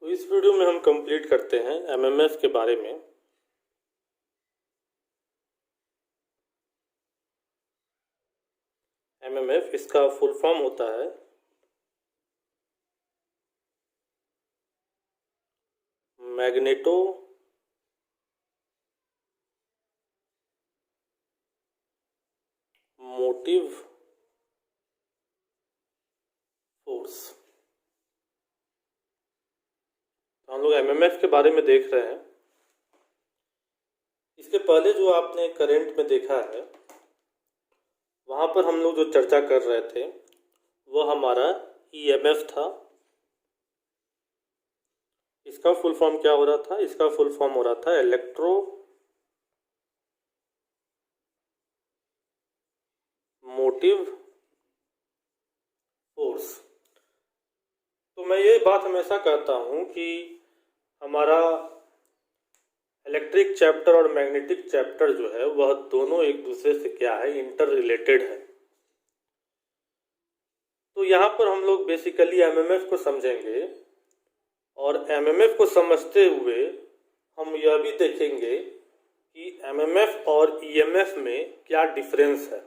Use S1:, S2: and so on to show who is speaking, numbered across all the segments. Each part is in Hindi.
S1: तो इस वीडियो में हम कंप्लीट करते हैं एमएमएफ के बारे में। एमएमएफ इसका फुल फॉर्म होता है मैग्नेटो मोटिव फोर्स। तो हम लोग एमएमएफ के बारे में देख रहे हैं। इसके पहले जो आपने करंट में देखा है वहाँ पर हम लोग जो चर्चा कर रहे थे वह हमारा ईएमएफ था। इसका फुल फॉर्म क्या हो रहा था? इसका फुल फॉर्म हो रहा था इलेक्ट्रो मोटिव फोर्स। तो मैं ये बात हमेशा कहता हूँ कि हमारा इलेक्ट्रिक चैप्टर और मैग्नेटिक चैप्टर जो है वह दोनों एक दूसरे से क्या है, इंटर रिलेटेड है। तो यहाँ पर हम लोग बेसिकली एमएमएफ को समझेंगे और एमएमएफ को समझते हुए हम यह भी देखेंगे कि एमएमएफ और ईएमएफ में क्या डिफरेंस है।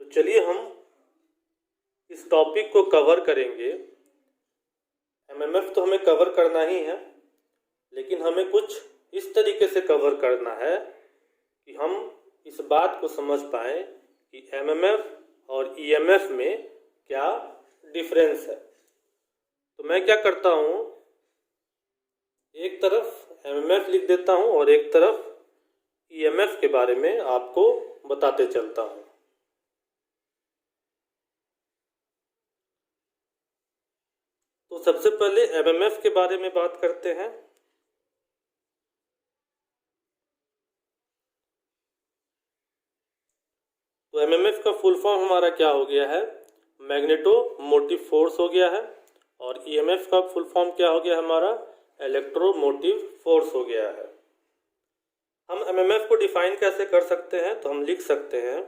S1: तो चलिए हम इस टॉपिक को कवर करेंगे। एमएमएफ तो हमें कवर करना ही है, लेकिन हमें कुछ इस तरीके से कवर करना है कि हम इस बात को समझ पाएँ कि एमएमएफ और ईएमएफ में क्या डिफरेंस है। तो मैं क्या करता हूँ, एक तरफ एमएमएफ लिख देता हूँ और एक तरफ ईएमएफ के बारे में आपको बताते चलता हूँ। तो सबसे पहले एमएमएफ के बारे में बात करते हैं। तो एमएमएफ का फुल फॉर्म हमारा क्या हो गया है? मैग्नेटो मोटिव फोर्स हो गया है। और ईएमएफ का फुल फॉर्म क्या हो गया हमारा? इलेक्ट्रोमोटिव फोर्स हो गया है। हम एमएमएफ को डिफाइन कैसे कर सकते हैं? तो हम लिख सकते हैं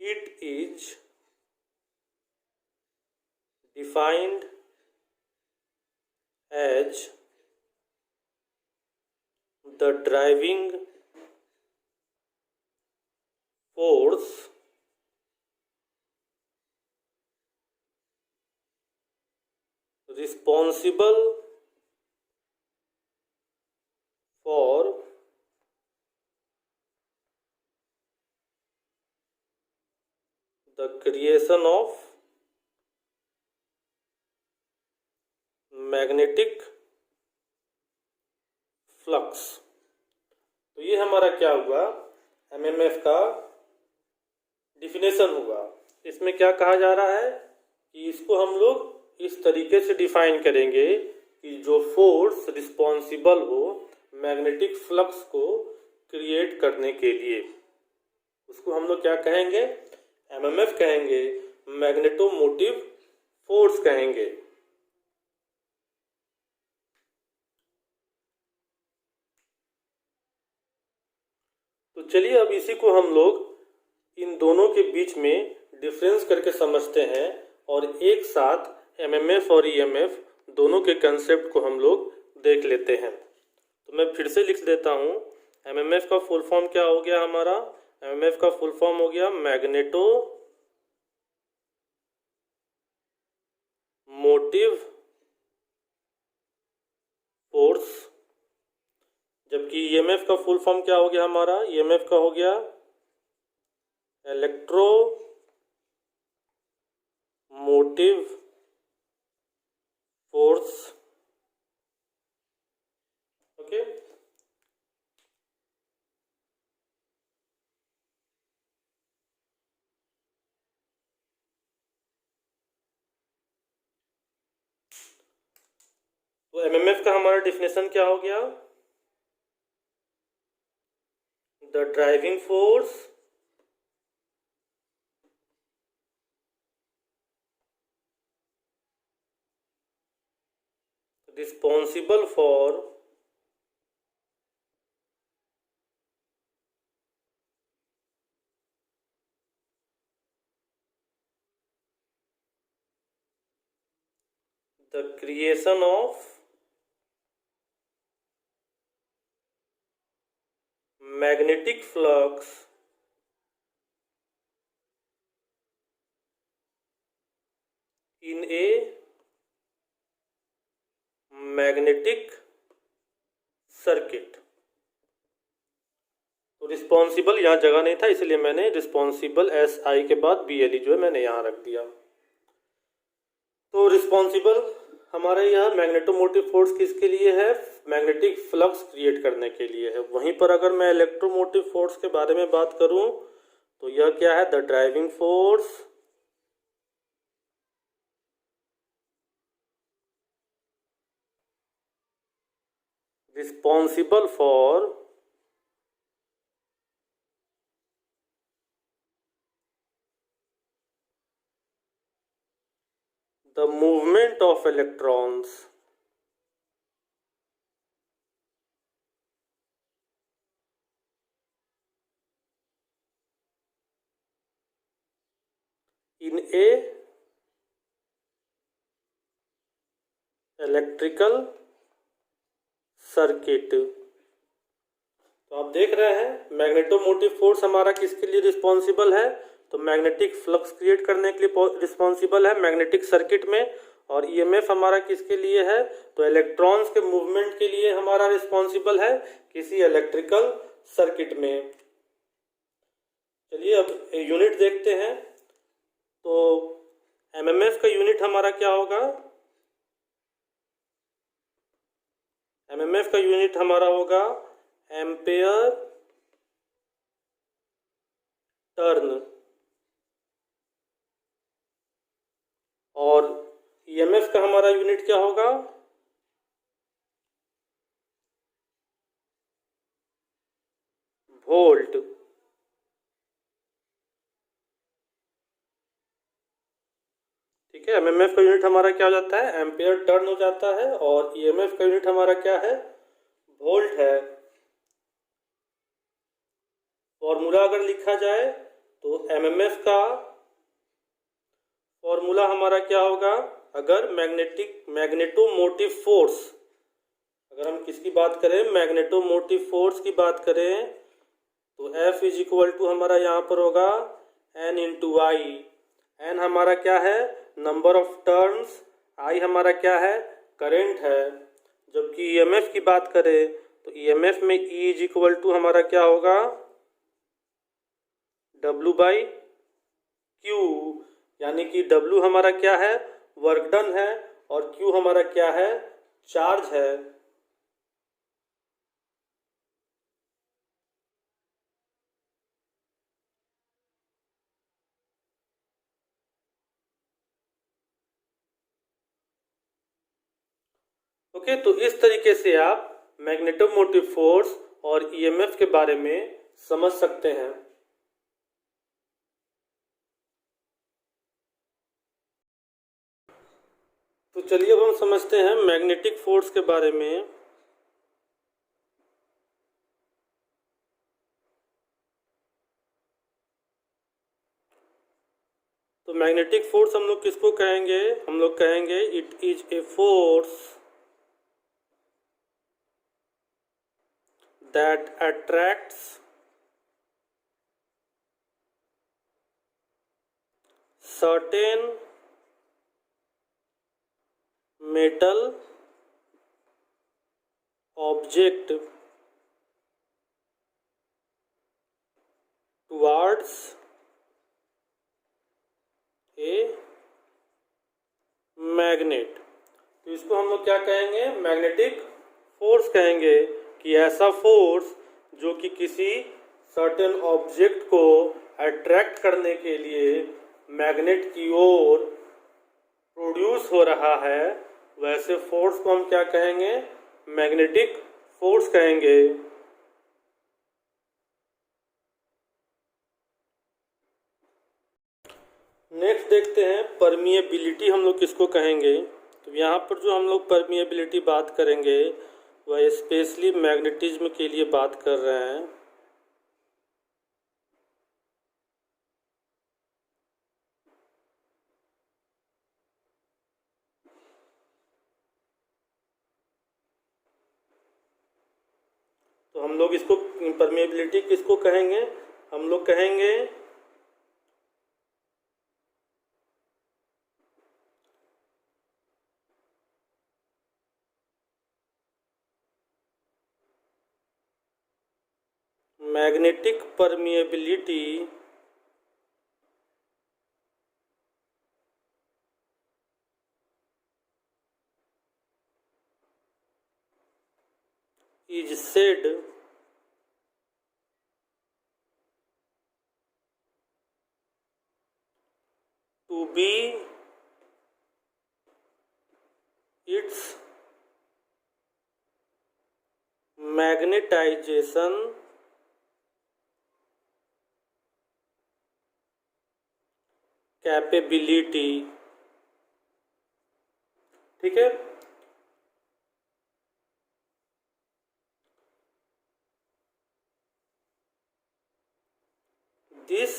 S1: it is defined as the driving force responsible for the creation of magnetic flux। तो ये हमारा क्या हुआ? एमएमएफ का डिफिनेशन हुआ। इसमें क्या कहा जा रहा है कि इसको हम लोग इस तरीके से डिफाइन करेंगे कि जो फोर्स रिस्पॉन्सिबल हो मैग्नेटिक फ्लक्स को क्रिएट करने के लिए, उसको हम लोग क्या कहेंगे? एमएमएफ कहेंगे, मैग्नेटोमोटिव फोर्स कहेंगे। तो चलिए अब इसी को हम लोग इन दोनों के बीच में डिफरेंस करके समझते हैं और एक साथ एमएमएफ और ईएमएफ दोनों के कंसेप्ट को हम लोग देख लेते हैं। तो मैं फिर से लिख देता हूँ, एमएमएफ का फुल फॉर्म क्या हो गया हमारा? एमएमएफ का फुल फॉर्म हो गया मैग्नेटो मोटिव फोर्स। जबकि ईएमएफ का फुल फॉर्म क्या हो गया हमारा? ईएमएफ का हो गया इलेक्ट्रो मोटिव फोर्स। ओके, तो एमएमएफ का हमारा डिफिनेशन क्या हो गया? The driving force responsible for the creation of magnetic flux in a magnetic circuit. तो रिस्पॉन्सिबल यहाँ जगह नहीं था, इसलिए मैंने रिस्पॉन्सिबल SI के बाद BLE जो है मैंने यहाँ रख दिया। तो रिस्पॉन्सिबल हमारे यहाँ मैग्नेटोमोटिव फोर्स किसके लिए है? मैग्नेटिक फ्लक्स क्रिएट करने के लिए है। वहीं पर अगर मैं इलेक्ट्रोमोटिव फोर्स के बारे में बात करूं तो यह क्या है? The driving force responsible for the movement of electrons in a electrical circuit. तो आप देख रहे हैं मैग्नेटोमोटिव फोर्स हमारा किसके लिए रिस्पॉन्सिबल है? तो मैग्नेटिक फ्लक्स क्रिएट करने के लिए रिस्पॉन्सिबल है मैग्नेटिक सर्किट में। और ईएमएफ हमारा किसके लिए है? तो इलेक्ट्रॉन्स के मूवमेंट के लिए हमारा रिस्पॉन्सिबल है किसी इलेक्ट्रिकल सर्किट में। चलिए अब यूनिट देखते हैं। तो एमएमएफ का यूनिट हमारा क्या होगा? एमएमएफ का यूनिट हमारा होगा एम्पेयर टर्न। और ईएमएफ का हमारा यूनिट क्या होगा? वोल्ट। ठीक है, एमएमएफ का यूनिट हमारा क्या हो जाता है? एम्पेयर टर्न हो जाता है। और ईएमएफ का यूनिट हमारा क्या है? वोल्ट है। फॉर्मूला अगर लिखा जाए तो एमएमएफ का फॉर्मूला हमारा क्या होगा? अगर मैग्नेटोमोटिव फोर्स, अगर हम किसकी बात करें? मैग्नेटोमोटिव फोर्स की बात करें तो F इज इक्वल टू हमारा यहाँ पर होगा N इंटू आई। एन हमारा क्या है? Number of turns. आई हमारा क्या है? करंट है। जबकि ईएमएफ की बात करें तो ईएमएफ में E इज इक्वल टू हमारा क्या होगा? W by Q. यानी कि W हमारा क्या है? वर्क डन है। और Q हमारा क्या है? चार्ज है। ओके, तो इस तरीके से आप मैग्नेटोमोटिव फोर्स और ईएमएफ के बारे में समझ सकते हैं। तो चलिए अब हम समझते हैं मैग्नेटिक फोर्स के बारे में। तो मैग्नेटिक फोर्स हम लोग किसको कहेंगे? हम लोग कहेंगे it is a force that attracts certain metal object towards a magnet। तो इसको हम लोग क्या कहेंगे? मैग्नेटिक फोर्स कहेंगे कि ऐसा फोर्स जो कि किसी सर्टेन ऑब्जेक्ट को अट्रैक्ट करने के लिए मैग्नेट की ओर प्रोड्यूस हो रहा है, वैसे फोर्स को हम क्या कहेंगे? मैग्नेटिक फोर्स कहेंगे। नेक्स्ट देखते हैं परमिएबिलिटी हम लोग किसको कहेंगे। तो यहाँ पर जो हम लोग परमिएबिलिटी बात करेंगे वह स्पेशली मैग्नेटिज्म के लिए बात कर रहे हैं। तो हम लोग इसको परमिएबिलिटी किसको कहेंगे? हम लोग कहेंगे magnetic permeability is said to be its magnetization capability. ठीक है, this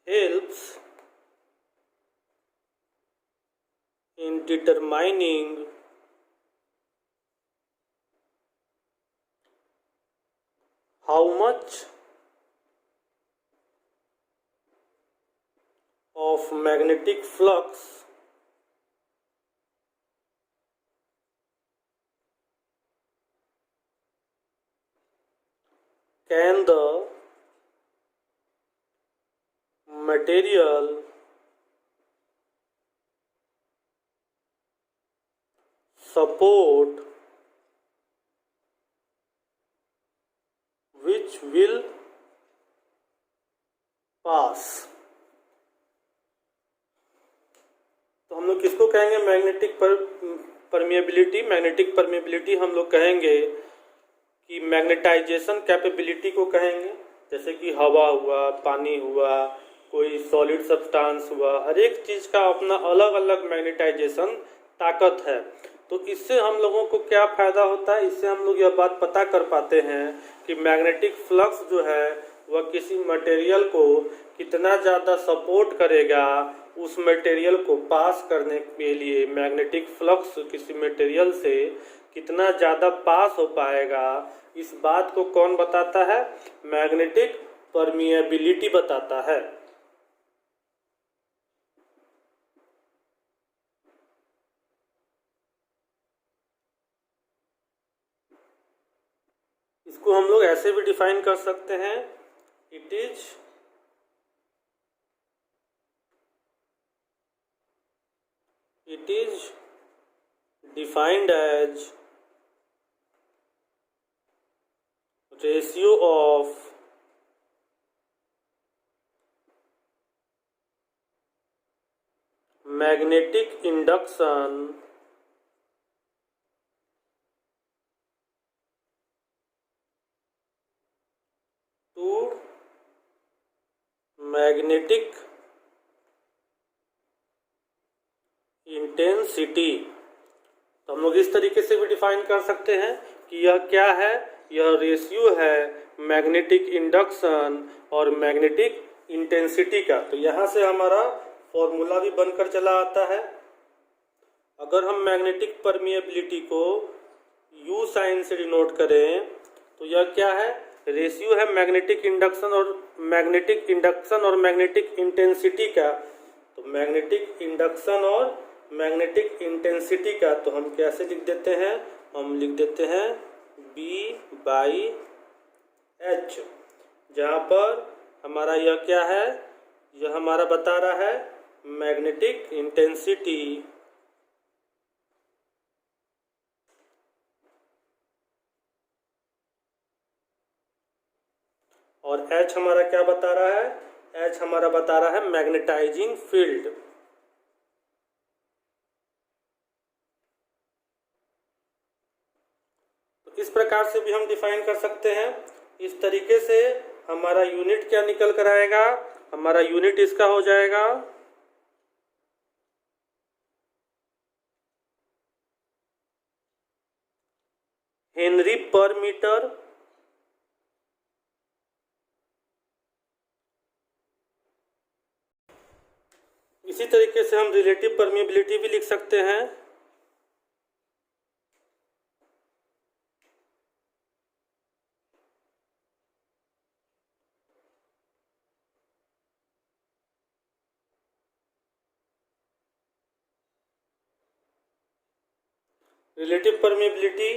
S1: helps in determining how much of magnetic flux can the material support which will pass। तो हम लोग किसको कहेंगे? Magnetic permeability. मैग्नेटिक परमिएबिलिटी हम लोग कहेंगे कि मैग्नेटाइजेशन कैपेबिलिटी को कहेंगे। जैसे कि हवा हुआ, पानी हुआ, कोई सॉलिड सब्सटेंस हुआ, हर एक चीज़ का अपना अलग अलग मैग्नेटाइजेशन ताकत है। तो इससे हम लोगों को क्या फ़ायदा होता है? इससे हम लोग यह बात पता कर पाते हैं कि मैग्नेटिक फ्लक्स जो है वह किसी मटेरियल को कितना ज़्यादा सपोर्ट करेगा, उस मटेरियल को पास करने के लिए मैग्नेटिक फ्लक्स किसी मटेरियल से कितना ज़्यादा पास हो पाएगा। इस बात को कौन बताता है? मैग्नेटिक परमिएबिलिटी बताता है। इसको हम लोग ऐसे भी डिफाइन कर सकते हैं, it is defined as ratio of magnetic induction to magnetic intensity. तो हम लोग इस तरीके से भी डिफाइन कर सकते हैं कि यह क्या है? यह रेशियो है मैग्नेटिक इंडक्शन और मैग्नेटिक इंटेंसिटी का। तो यहाँ से हमारा फॉर्मूला भी बनकर चला आता है। अगर हम मैग्नेटिक परमिएबिलिटी को U साइन से डिनोट करें तो यह क्या है? रेशियो है मैग्नेटिक इंडक्शन और मैग्नेटिक इंटेंसिटी का। तो मैग्नेटिक इंडक्शन और मैग्नेटिक इंटेंसिटी का तो हम कैसे लिख देते हैं? हम लिख देते हैं B/H, जहाँ पर हमारा यह क्या है? यह हमारा बता रहा है मैग्नेटिक इंटेंसिटी और H हमारा क्या बता रहा है? H हमारा बता रहा है मैग्नेटाइजिंग फील्ड। तो इस प्रकार से भी हम डिफाइन कर सकते हैं। इस तरीके से हमारा यूनिट क्या निकल कर आएगा? हमारा यूनिट इसका हो जाएगा हेनरी पर मीटर। इसी तरीके से हम रिलेटिव परमिएबिलिटी भी लिख सकते हैं रिलेटिव परमिबिलिटी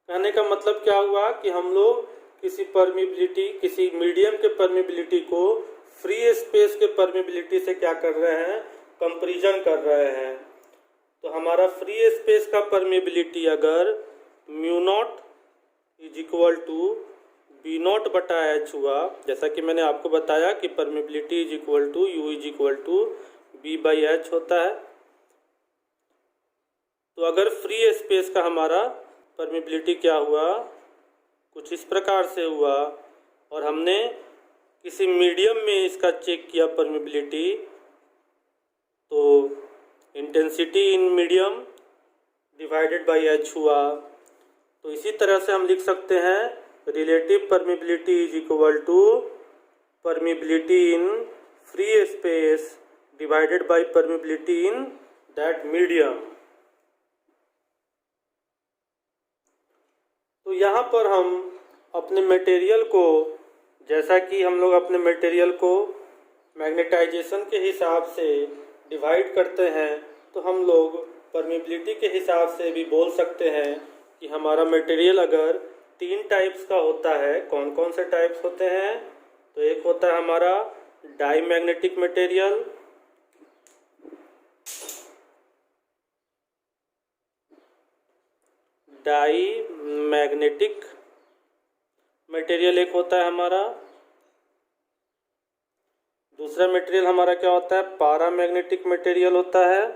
S1: कहने का मतलब क्या हुआ कि हम लोग किसी मीडियम के परमिबिलिटी को फ्री स्पेस के परमिबिलिटी से क्या कर रहे हैं, कंपैरिजन कर रहे हैं। तो हमारा फ्री स्पेस का परमिबिलिटी अगर mu naught is equal to B naught बटा एच हुआ, जैसा कि मैंने आपको बताया कि permeability is equal to mu is equal to B by H होता है। तो अगर फ्री स्पेस का हमारा परमिबिलिटी क्या हुआ, कुछ इस प्रकार से हुआ, और हमने किसी मीडियम में इसका चेक किया परमिबिलिटी, तो intensity in medium divided by H हुआ। तो इसी तरह से हम लिख सकते हैं relative permeability is equal to permeability in free space divided by permeability in that medium. तो यहाँ पर हम अपने मटेरियल को, जैसा कि हम लोग अपने मटेरियल को मैग्नेटाइजेशन के हिसाब से डिवाइड करते हैं, तो हम लोग परमिबिलिटी के हिसाब से भी बोल सकते हैं कि हमारा मटेरियल अगर 3 टाइप्स का होता है। कौन कौन से टाइप्स होते हैं? तो एक होता है हमारा diamagnetic material, diamagnetic material एक होता है हमारा। दूसरा मटेरियल हमारा क्या होता है? पैरामैग्नेटिक मटेरियल होता है।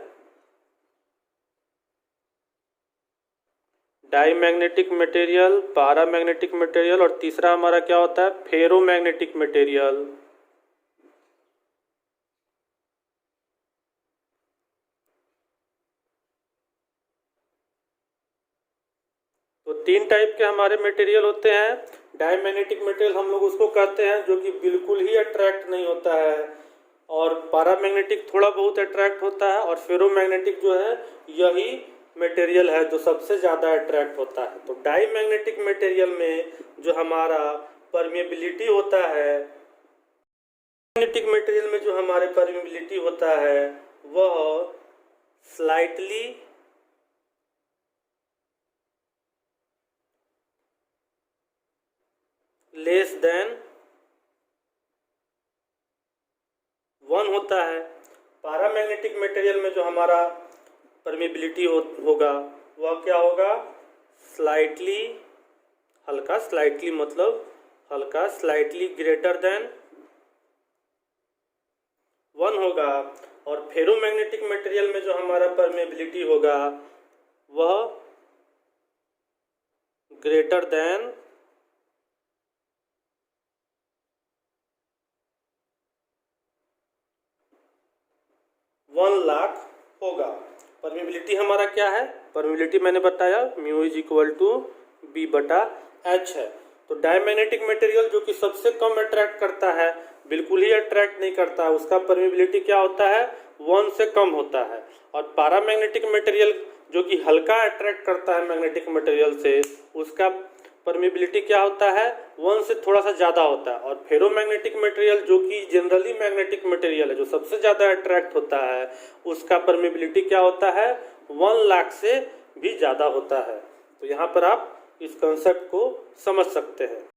S1: Diamagnetic material, paramagnetic material, और तीसरा हमारा क्या होता है? Ferromagnetic material. तो 3 टाइप के हमारे मटेरियल होते हैं। डायमैग्नेटिक मटेरियल हम लोग उसको कहते हैं जो कि बिल्कुल ही अट्रैक्ट नहीं होता है, और पैरामैग्नेटिक थोड़ा बहुत अट्रैक्ट होता है, और फेरोमैग्नेटिक जो है यही मटेरियल है जो सबसे ज़्यादा अट्रैक्ट होता है। तो डायमैग्नेटिक मटेरियल में जो हमारा परमिबिलिटी होता है, मैग्नेटिक मटेरियल में जो हमारे परमिबिलिटी होता है वह स्लाइटली लेस देन 1 होता है। पैरामैग्नेटिक मटेरियल में जो हमारा परमिबिलिटी होगा वह क्या होगा? स्लाइटली, हल्का, स्लाइटली मतलब हल्का, स्लाइटली ग्रेटर देन 1 होगा। और फेरोमैग्नेटिक मटेरियल में जो हमारा परमिबिलिटी होगा वह ग्रेटर देन 1 लाख होगा। परमिबिलिटी हमारा क्या है? परमिबिलिटी मैंने बताया mu is equal to B बटा एच है। तो डायमैग्नेटिक मटेरियल जो कि सबसे कम अट्रैक्ट करता है, बिल्कुल ही अट्रैक्ट नहीं करता है, उसका परमिबिलिटी क्या होता है? 1 से कम होता है। और पैरामैग्नेटिक मटेरियल जो कि हल्का अट्रैक्ट करता है मैग्नेटिक मटेरियल से, उसका परमिबिलिटी क्या होता है? 1 से थोड़ा सा ज़्यादा होता है। और फेरोमैग्नेटिक मटेरियल जो कि जनरली मैग्नेटिक मटेरियल है, जो सबसे ज़्यादा अट्रैक्ट होता है, उसका परमिबिलिटी क्या होता है? 1 लाख से भी ज़्यादा होता है। तो यहाँ पर आप इस कंसेप्ट को समझ सकते हैं।